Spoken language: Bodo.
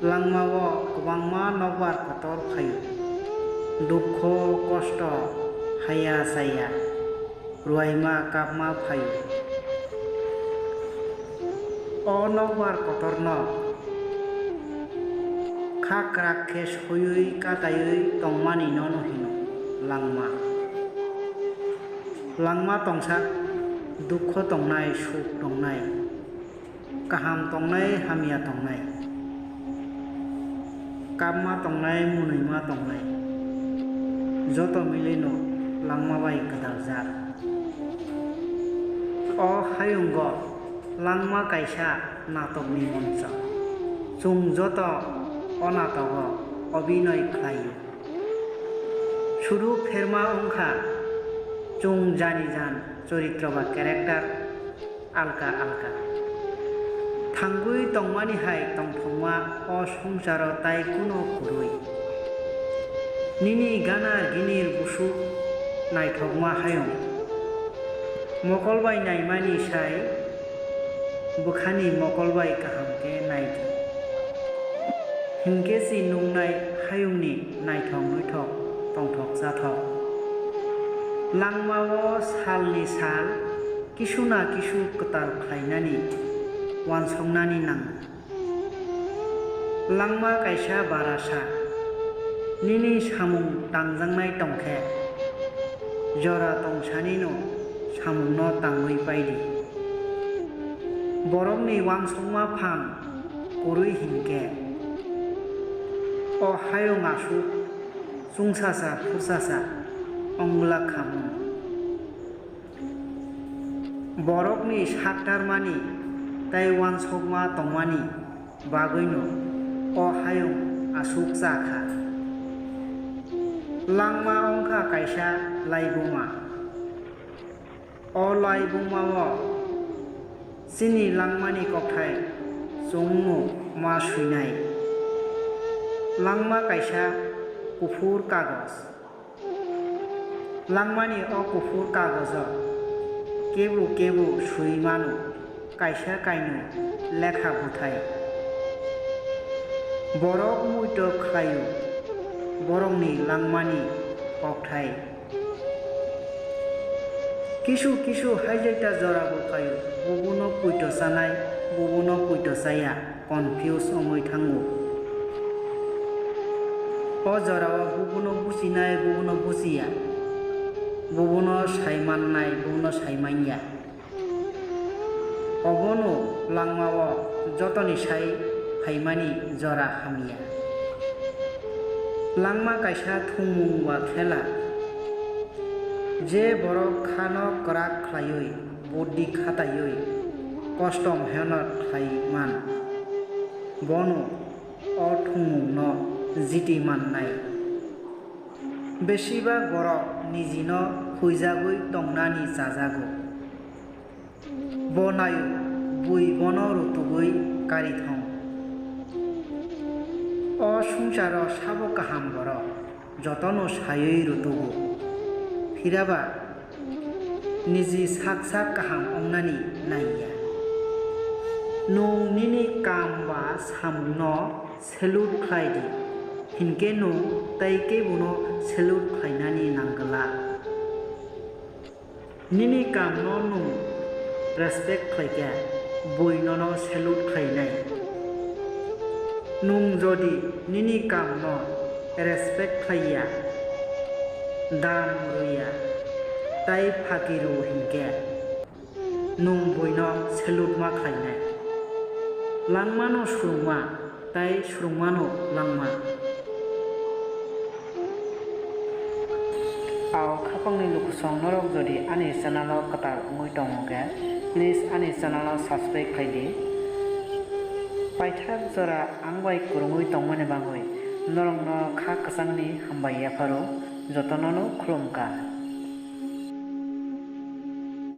Langmao kwbangma nokbar kotor phaio dukho kosto haya saya ruaima kapma phaio o nokbar kotorno khak rakhe soyui katayui tongmani no hino langma tongsak dukho tongnai suk tongnai kaham tongnai hamia tongnai kapma tongnai munaima tongnai joto milino langma bai gwdaljak o hayungo Langma Kaisa natokni moncho chung joto o natogo obinoy khlaio shuru pherma ongkha chung janijan choritra ba character alka alka thangui tongmani hai tongthongma o songcharo tai kuno kurui nini gana ginir busu naithokma hayung mokolbai naimani sai bukhani mokolbai kahamke naithok hinkhe si nungnai hayungni naithok nuithok tongthok jathok langmao salni sal kisuna kisu kwtal khlainani wansongnani nang Langma Kaisa barasa nini samung tangjangnai tongkhe jora tongsani no samungno tangui paidi borokni wansongma phang korui hinkhe o hayung asuk chungsasa phusasa ongla khamung borokni saktarmani tai wansokma tongmani bagoino o hayung asuk chakha Langma ongkha Kaisa Laiboma o Laibomao chini Langmani Kokthai chungno ma suinai Langma Kaisa kufur kagos Langmani o kufur kagojo kebu suimano kaisa kaino lekha buthai borok muito khlaio borokni Langmani Kokthai kisu haijaita jorabo kayo bubuno puito sanai bubuno puito saya confuse ongoi thango o jorao bubuno businai bubuno busia bubuno saimannai bubuno saimanya obono langmao jotoni sai haimani jora hamia Langma Kaisa thumung wa thela je borok khano krak khlaioi buddhi khataioi kosto mehnat khlaiman bono o thumungno jiti mannai besibak borok nijino huijagoi tongnani jajago bonayo bui bono rutugoi karithong o sungsaro sabo kaham borok jotono sayoi rutugo Hiraba niji sak kaham ongnani naiya nung nini kamba samno salute khlaidi hinke nung taike buno salute khlainani nangala nini kamno nung respect khlaika boinono salute khlainai nung jodi nini kamno respect khlaiya dam ruya tai phakiru hinke nung boino salute ma khlainai langmano surungma tai surungmano langma aw khapangni lukusong norok jodi ani channel o katar ongoi tongoke please ani channel o subscribe khaidi paithak jora angbai kurungoi tongmani bangoi norok no kha kasangni hambai yafaro jotono khulumka